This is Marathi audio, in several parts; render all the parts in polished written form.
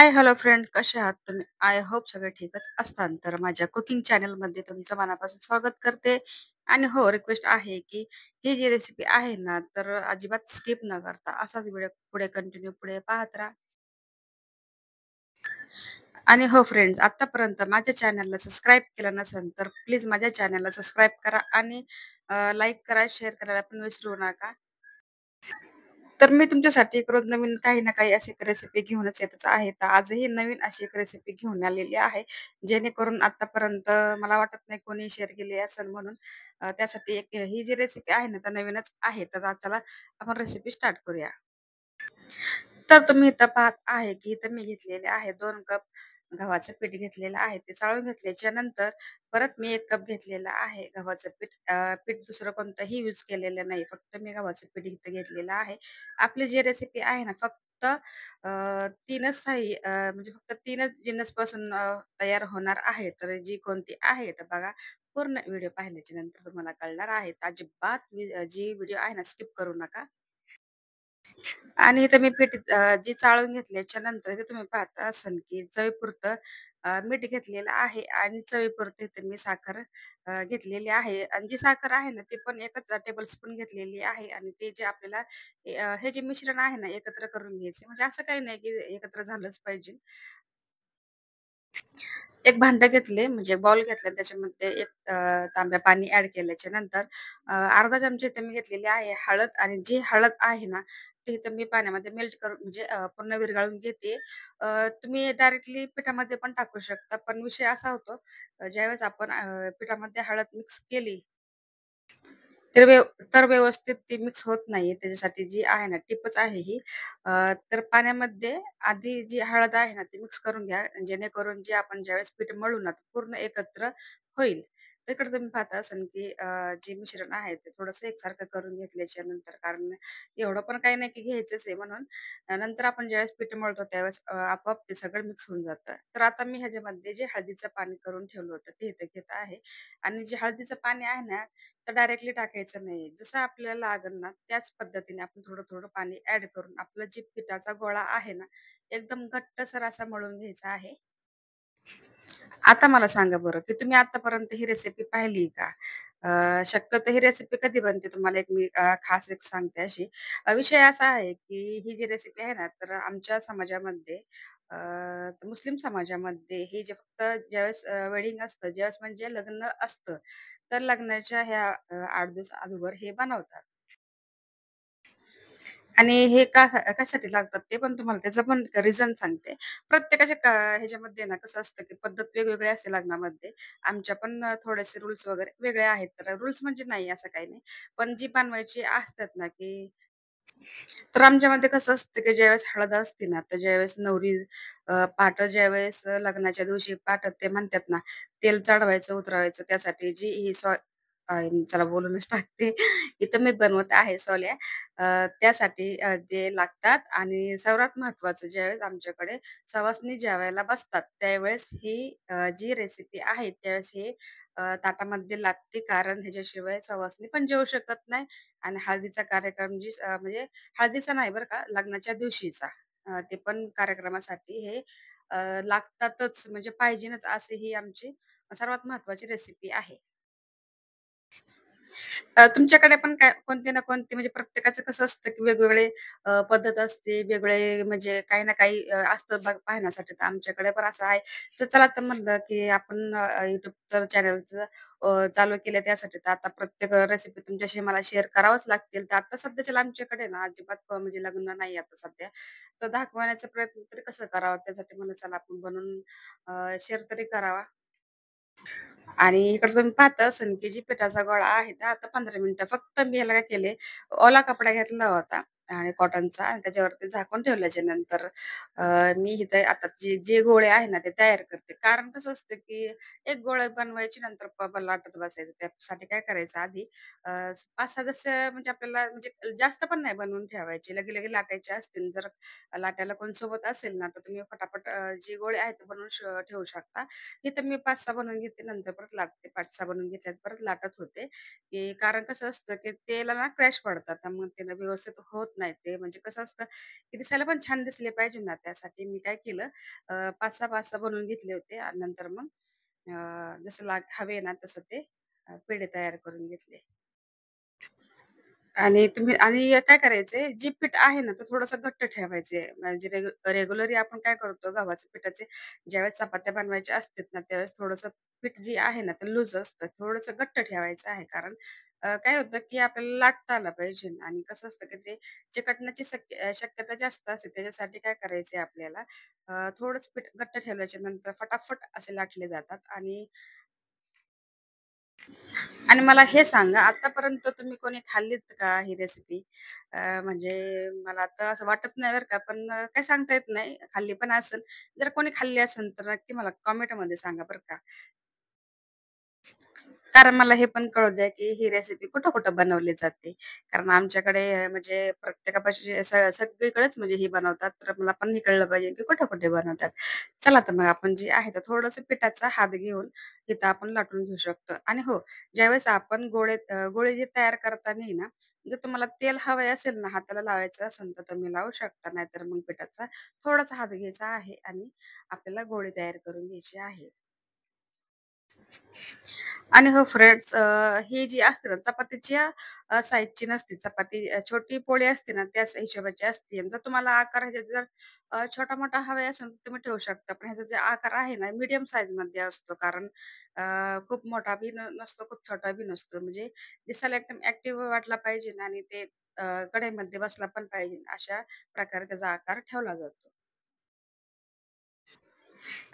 हाय, हॅलो फ्रेंड, कसे आहात तुम्ही? आय होप सगळे ठीकच असताल. तर माझ्या कुकिंग चॅनलमध्ये तुमचं मनापासून स्वागत करते. आणि हो, रिक्वेस्ट आहे की ही जी रेसिपी आहे ना, तर अजिबात स्किप न करता असाच व्हिडिओ पुढे कंटिन्यू पुढे पाहत राहा. आणि हो फ्रेंड्स, आतापर्यंत माझ्या चॅनलला सबस्क्राईब केलं नसेल, तर प्लीज माझ्या चॅनलला सबस्क्राईब करा आणि लाईक करा, शेअर करायला पण विसरू नका. तर मी तुमच्यासाठी एक रोज नवीन काही ना काही अशी एक रेसिपी घेऊनच येतच आहे. तर आजही नवीन अशी एक रेसिपी घेऊन आलेली आहे. जेणेकरून आतापर्यंत मला वाटत नाही कोणी शेअर केली असेल म्हणून. त्यासाठी एक ही जी रेसिपी आहे ना, तर नवीनच आहे. तर आज चला आपण रेसिपी स्टार्ट करूया. तर तुम्ही इथं पाहत आहे, की इथं मी घेतलेले आहे 2 कप गव्हाचं पीठ घेतलेलं आहे. ते चाळून घेतल्याच्या नंतर परत मी 1 कप घेतलेलं आहे गव्हाचं पीठ. पीठ दुसरं कोणतंही यूज केलेलं नाही. फक्त मी गव्हाचं पीठ इथं घेतलेलं आहे. आपली जी रेसिपी आहे ना, फक्त 3च म्हणजे फक्त 3च जिन्नसपासून तयार होणार आहे. तर जी कोणती आहे तर बघा, पूर्ण व्हिडिओ पाहिल्याच्या नंतर तुम्हाला कळणार आहे. तर अजिबात जी व्हिडिओ आहे ना, स्किप करू नका. आणि इथं मी पीठ जी चाळून घेतल्याच्या नंतर इथे तुम्ही पाहता असाल की चवीपुरतं मीठ घेतलेलं आहे आणि चवीपुरती इथे मी साखर घेतलेली आहे आणि जी साखर आहे ना ती पण एकच टेबलस्पून घेतलेली आहे आणि ते जे आपल्याला हे जे मिश्रण आहे ना एकत्र करून घ्यायचे म्हणजे असं काही नाही की एकत्र झालंच पाहिजे. एक भांडं घेतले म्हणजे बाउल घेतला त्याच्यामध्ये एक तांब्या पाणी ॲड केल्याच्या नंतर अर्धा चमचा इथे मी घेतलेली आहे हळद आणि जी हळद आहे ना, ती इथं मी पाण्यामध्ये मेल्ट करून म्हणजे पूर्ण विरघळून घेते. तुम्ही डायरेक्टली पिठामध्ये पण टाकू शकता. पण विषय असा होतो ज्यावेळेस आपण पिठामध्ये हळद मिक्स केली तर व्यवस्थित ती मिक्स होत नाहीये. त्याच्यासाठी जी आहे ना टिपच आहे ही. तर पाण्यामध्ये आधी जी हळद आहे ना ती मिक्स करून घ्या. जेणेकरून जे आपण ज्यावेळेस पीठ मळू ना, ते पूर्ण एकत्र होईल. तर इकडे तुम्ही पाहता असाल की जे मिश्रण आहे ते थोडंसं एकसारखं करून घेतल्याच्या नंतर कारण एवढं पण काही नाही की घ्यायचंच आहे म्हणून. नंतर आपण ज्यावेळेस पीठ मळतो त्यावेळेस आपोआप ते सगळं मिक्स होऊन जातं. तर आता मी ह्याच्यामध्ये जे हळदीचं पाणी करून ठेवलं होतं ते इथे घेत आहे आणि जे हळदीचं पाणी आहे ना तर डायरेक्टली टाकायचं नाही. जसं आपल्याला लागेल ना, त्याच पद्धतीने आपण थोडं-थोडं पाणी ॲड करून आपलं जे पिठाचा गोळा आहे ना, एकदम घट्टसर असा मळून घ्यायचा आहे. आता मला सांगा बरं, की तुम्ही आतापर्यंत ही रेसिपी पाहिली का? शक्यतो ही रेसिपी कधी बनते तुम्हाला एक मी खास एक सांगते अशी. विषय असा आहे, की ही जी रेसिपी आहे ना, तर आमच्या समाजामध्ये अ, मुस्लिम समाजामध्ये हे जे फक्त ज्यावेळेस वेडिंग असतं, ज्यावेळेस म्हणजे लग्न असतं, तर लग्नाच्या ह्या 8 दिवस अगोदर हे बनवतात. आणि हे कशासाठी लागतात ते पण तुम्हाला त्याचं पण रिझन सांगते. प्रत्येकाच्या ह्याच्यामध्ये ना कसं असतं, की पद्धत वेगवेगळी असते लग्नामध्ये. आमच्या पण थोडेसे रूल्स वगैरे वेगळे आहेत. तर रूल्स म्हणजे नाही असं काही नाही. पण जी बनवायची असतात ना, की तर आमच्यामध्ये कसं असतं, की ज्यावेळेस हळद असते ना, तर ज्यावेळेस नवरी पहाटं ज्यावेळेस लग्नाच्या दिवशी पहाटं ते म्हणतात ना, तेल चढवायचं, उतरवायचं त्यासाठी जी ही चला बोलूनच टाकते. इथं मी बनवत आहे सॉल्या. त्यासाठी ते लागतात आणि सर्वात महत्त्वाचं ज्यावेळेस आमच्याकडे सवासणी जेवायला बसतात, त्यावेळेस ही जी रेसिपी आहे, त्यावेळेस हे ताटामध्ये लागते. कारण ह्याच्याशिवाय सवासणी पण जेवू शकत नाही आणि हळदीचा कार्यक्रम म्हणजे हळदीचा नाही बरं का, लग्नाच्या दिवशीचा. ते पण कार्यक्रमासाठी हे लागतातच म्हणजे पाहिजेनच अशी ही आमची सर्वात महत्त्वाची रेसिपी आहे. तुमच्याकडे पण काय कोणते ना कोणते म्हणजे प्रत्येकाचं कसं असतं, की वेगवेगळे पद्धत असते, वेगळे म्हणजे काही ना काही असतं पाहण्यासाठी. तर आमच्याकडे पण असं आहे. तर चला तर म्हणलं, की आपण YouTubeचं चॅनलचं चालू केलं त्यासाठी. तर आता प्रत्येक रेसिपी तुमच्याशी मला शेअर करावंच लागतील. तर आता सध्याच्याला आमच्याकडे ना अजिबात म्हणजे लग्न नाही आता सध्या. तर दाखवण्याचा प्रयत्न तरी कसं करावा त्यासाठी म्हणलं चला आपण बनवून शेअर तरी करावा. आणि इकडे तुम्ही पाहता असाल, की जी पिठाचा गोळा आहे ना, आता 15 मिनिटं फक्त मी ह्याला काय केले, ओला कपडा घेतला होता आणि कॉटनचा आणि त्याच्यावरती झाकून ठेवल्याच्या नंतर मी इथे आता जे गोळे आहे ना, ते तयार करते. कारण कसं असतं, की एक गोळे बनवायची नंतर लाटत बसायचं. त्यासाठी काय करायचं आधी 5-6 जसं म्हणजे आपल्याला म्हणजे जास्त पण नाही बनवून ठेवायचे. लगे-लगे लाटायचे असतील, जर लाटायला कोण सोबत असेल ना, तर तुम्ही फटाफट जे गोळे आहेत ते बनवून ठेवू शकता. इथं मी 5-6 बनवून घेते, नंतर परत लाटते. 5-6 बनवून घेतल्यात परत लाटत होते, की कारण कसं असतं, की तेला ना क्रॅश पडतात. मग ते ना व्यवस्थित होत नाही ते. म्हणजे कसं असतं, की दिसायला पण छान दिसले पाहिजे ना, त्यासाठी मी काय केलं 5-6 5-6 बनवून घेतले होते आणि नंतर मग जसं हवे ना तसं ते पेढे तयार करून घेतले. आणि तुम्ही आणि काय करायचंय, जे पीठ आहे ना, ते थोडंसं घट्ट ठेवायचे. म्हणजे रेग्युलरी आपण काय करतो गव्हाच्या पिठाचे ज्यावेळेस चपात्या बनवायच्या असतात ना, त्यावेळेस थोडंसं पीठ जे आहे ना, ते लूज असतं. थोडंसं घट्ट ठेवायचं आहे. कारण काय होतं, की आपल्याला लाटता आलं पाहिजे आणि कसं असतं, की ते चिकटण्याची शक्यता जास्त असते. त्याच्यासाठी काय करायचंय आपल्याला थोडंच पीठ घट्ट ठेवल्याच्या नंतर फटाफट असे लाटले जातात आणि मला हे सांगा, आतापर्यंत तुम्ही कोणी खाल्लीत का ही रेसिपी? म्हणजे मला आता असं वाटत नाही बरं का, पण काही सांगता येत नाही. खाल्ली पण असेल. जर कोणी खाल्ली असेल, तर नक्की मला कमेंटमध्ये सांगा बरं का. कारण मला हे पण कळू द्या, की ही रेसिपी कुठं-कुठं बनवली जाते. कारण आमच्याकडे म्हणजे प्रत्येकापाशी सगळीकडेच म्हणजे ही बनवतात. तर मला पण हे कळलं पाहिजे, की कुठे-कुठे बनवतात. चला तर मग आपण जे आहे, तर थोडंसं पिठाचा हात घेऊन इथं आपण लाटून घेऊ शकतो. आणि हो, ज्यावेळेस आपण गोळे जे तयार करताना आहे ना, जर तुम्हाला तेल हवं असेल ना, हाताला लावायचं असेल, तर तुम्ही लावू शकता. नाहीतर मग पिठाचा थोडासा हात घ्यायचा आहे आणि आपल्याला गोळे तयार करून घ्यायचे आहेत. आणि हो फ्रेंड्स ही जी असते ना चपातीच्या साइजची नसते. चपाती छोटी पोळी असते ना त्याच हिशोबाची असते. आणि जर तुम्हाला आकार ह्याचे जर छोटा-मोठा हवे असेल तर तुम्ही ठेवू शकता. पण ह्याचा जे आकार आहे ना मीडियम साइजमध्ये असतो. कारण खूप मोठा बी नसतो, खूप छोटा बी नसतो. म्हणजे दिसायला एकदम ॲक्टिव्ह वाटला पाहिजे ना आणि ते कढईमध्ये बसला पण पाहिजे. अशा प्रकारे त्याचा आकार ठेवला जातो.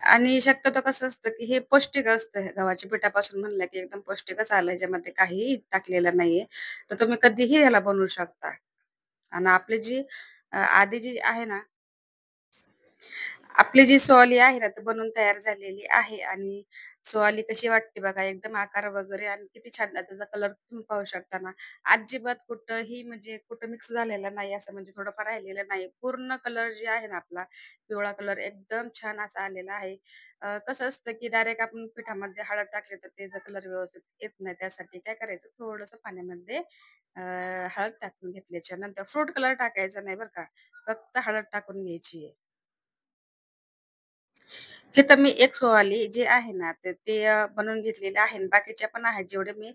आणि शक्यतो कसं असतं, की हे पौष्टिक असतं. हे गव्हाच्या पिठापासून म्हणलं, की एकदम पौष्टिकच आलं, ह्याच्यामध्ये काहीही टाकलेलं नाहीये. तर तुम्ही कधीही ह्याला बनवू शकता. आणि आपली जी आधी जी आहे ना आपली जी सोली आहे ना, ती बनवून तयार झालेली आहे आणि सोली कशी वाटते बघा, एकदम आकार वगैरे आणि किती छान त्याचा कलर तुम्ही पाहू शकता ना. अजिबात कुठंही म्हणजे कुठं मिक्स झालेला नाही, असं म्हणजे थोडंफार राहिलेलं नाही. पूर्ण कलर जे आहे ना आपला, पिवळा कलर एकदम छान असा आलेला आहे. कसं असतं, की डायरेक्ट आपण पिठामध्ये हळद टाकली तर त्याचा कलर व्यवस्थित येत नाही. त्यासाठी काय करायचं, थोडंसं पाण्यामध्ये हळद टाकून घेतल्याच्या नंतर फ्रूट कलर टाकायचा नाही बरं का, फक्त हळद टाकून घ्यायची आहे. हे तर मी एक सोवाली जे आहे ना, तर ते बनवून घेतलेले आहे आणि बाकीच्या पण आहेत. जेवढे मी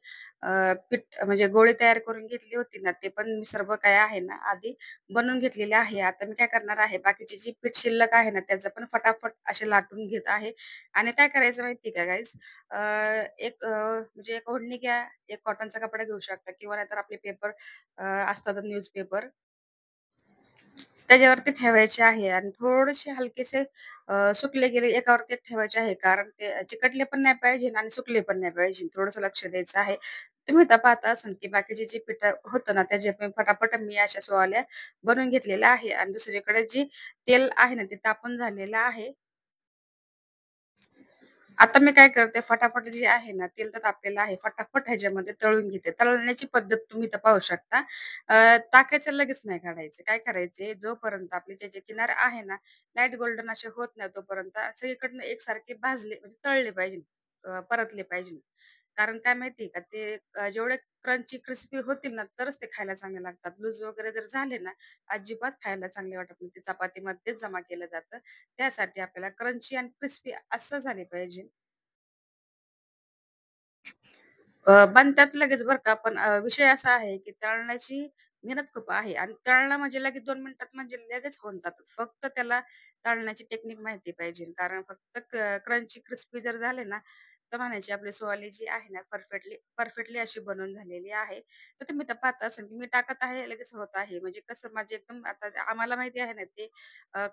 पीठ म्हणजे गोळी तयार करून घेतली होती ना, ते पण मी सर्व काही आहे ना, आधी बनवून घेतलेले आहे. आता मी काय करणार आहे, बाकीची जी पीठ शिल्लक आहे ना, त्याचं पण फटाफट असे लाटून घेत आहे आणि काय करायचं माहिती आहे का गाईज? म्हणजे एक ओढणी घ्या, एक कॉटनचा कपडा घेऊ शकता किंवा नाहीतर आपले पेपर असतात न्यूजपेपर त्याच्यावरती ठेवायचे आहे आणि थोडेसे हलकेसे सुकले गेले एकावरती एक ठेवायचे आहे. कारण ते चिकटले पण नाही पाहिजे आणि सुकले पण नाही पाहिजे. थोडंसं लक्ष द्यायचं आहे. तुम्ही तर पाहता असाल, की बाकीचे जे पिठं होतं ना, त्याचे पण फटाफट मी अशा सोवल्या बनवून घेतलेल्या आहे आणि दुसरीकडे जी तेल आहे ना, ते तापून झालेलं आहे. आता मी काय करते, फटाफट जे आहे ना, तेल तर तापलेलं आहे. फटाफट ह्याच्यामध्ये तळून घेते. तळण्याची पद्धत तुम्ही इथं पाहू शकता. टाकायचं लगेच नाही काढायचं. काय करायचे, जोपर्यंत आपले जे किनार आहे ना, लाईट गोल्डन असे होत नाही तोपर्यंत सगळीकडनं एकसारखे भाजले म्हणजे तळले पाहिजे, परतले पाहिजे. कारण काय माहिती का, ते जेवढे क्रंची, क्रिस्पी होतील ना, तरच ते खायला चांगले लागतात. लूज वगैरे जर झाले ना, अजिबात खायला चांगले वाटत नाही. ते चपातीमध्येच जमा केलं जातं. त्यासाठी आपल्याला क्रंची आणि क्रिस्पी असं झाले पाहिजे. बनतात लगेच बरं का, पण विषय असा आहे, की तळण्याची मेहनत खूप आहे आणि तळणं म्हणजे लगेच 2 मिनिटात म्हणजे लगेच होऊन जातात. फक्त त्याला तळण्याची टेक्निक माहिती पाहिजे. कारण फक्त क्रंची क्रिस्पी जर झाले ना, तर म्हणायची आपली सोआली जी आहे ना, परफेक्टली परफेक्टली अशी बनवून झालेली आहे. तर तुम्ही तर पाहता असाल, की मी टाकत आहे, लगेच होत आहे. म्हणजे कसं माझे एकदम आता आम्हाला माहिती आहे ना, ते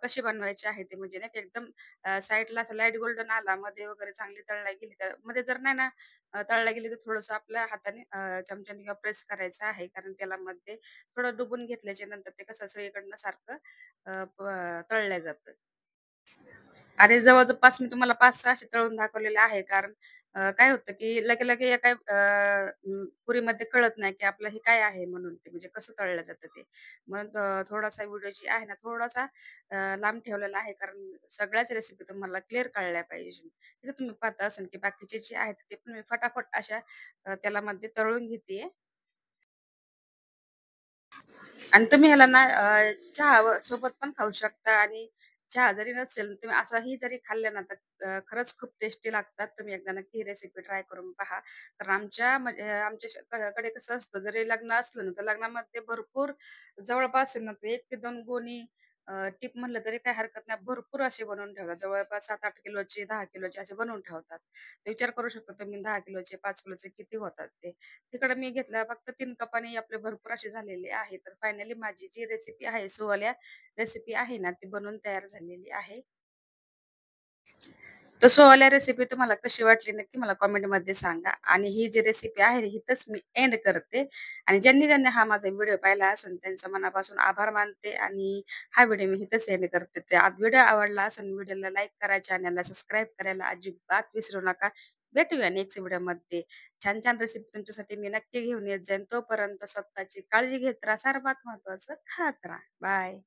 कसे बनवायचे आहे ते म्हणजे नाही का एकदम साइडला असं लाईट गोल्डन आला, मध्ये वगैरे चांगली तळला गेली, तर मध्ये जर नाही ना तळला गेली तर थोडंसं आपल्या हाताने चमच्याने किंवा प्रेस करायचं आहे. कारण तेलामध्ये थोडं डुबून घेतल्याच्या नंतर ते कसं सगळीकडनं सारखं तळलं जातं. आणि जवळ-जवळ मी तुम्हाला 5-6 असे तळून दाखवलेले आहे. कारण काय होतं, की लगे-लगे एका पुरीमध्ये कळत नाही, की आपलं हे काय आहे म्हणून ते म्हणजे कसं तळलं जातं ते. म्हणून थोडासा व्हिडिओ जी आहे ना, थोडासा लांब ठेवलेला आहे. कारण सगळ्याच रेसिपी तुम्हाला क्लिअर कळल्या पाहिजे. जसं तुम्ही पाहता असाल, की बाकीचे जे आहेत ते पण मी फटाफट अशा तेलामध्ये तळून घेतेय. आणि तुम्ही ह्याला ना चहा सोबत पण खाऊ शकता आणि चहा जरी नसेल, तुम्ही असंही जरी खाल्लं ना, तर खरंच खूप टेस्टी लागतात. तुम्ही एकदा नक्की ही रेसिपी ट्राय करून पहा. कारण आमच्या म्हणजे आमच्या कडे कसं असतं, जरी लग्न असलं ना, तर लग्नामध्ये भरपूर जवळपास आहे ना, 1 ते 2 गोणी टीप म्हणलं तरी काही हरकत नाही. भरपूर असे बनवून ठेवतात. जवळपास 7-8 किलोचे, 10 किलोचे असे बनवून ठेवतात. तर विचार करू शकता तुम्ही 10 किलोचे, 5 किलोचे किती होतात ते. तिकडे मी घेतला फक्त 3 कपाने आपले भरपूर असे झालेले आहे. तर फायनली माझी जी रेसिपी आहे, सुवाल्या रेसिपी आहे ना, ती बनवून तयार झालेली आहे. तर सोवाल्या रेसिपी तुम्हाला कशी वाटली नक्की मला कमेंटमध्ये सांगा. आणि ही जी रेसिपी आहे हिथंच मी एंड करते. आणि ज्यांनी हा माझा व्हिडिओ पाहिला असेल त्यांचं मनापासून आभार मानते आणि हा व्हिडिओ मी इथंच एंड करते. तर आज व्हिडिओ आवडला असेल व्हिडिओला लाईक करा, चॅनलला सबस्क्राईब करायला अजिबात विसरू नका. भेटूया नेक्स्ट व्हिडिओमध्ये. छान-छान रेसिपी तुमच्यासाठी मी नक्की घेऊन येत जाईन. तोपर्यंत स्वतःची काळजी घेत राहा. सर्वात महत्त्वाचं खात राहा. बाय.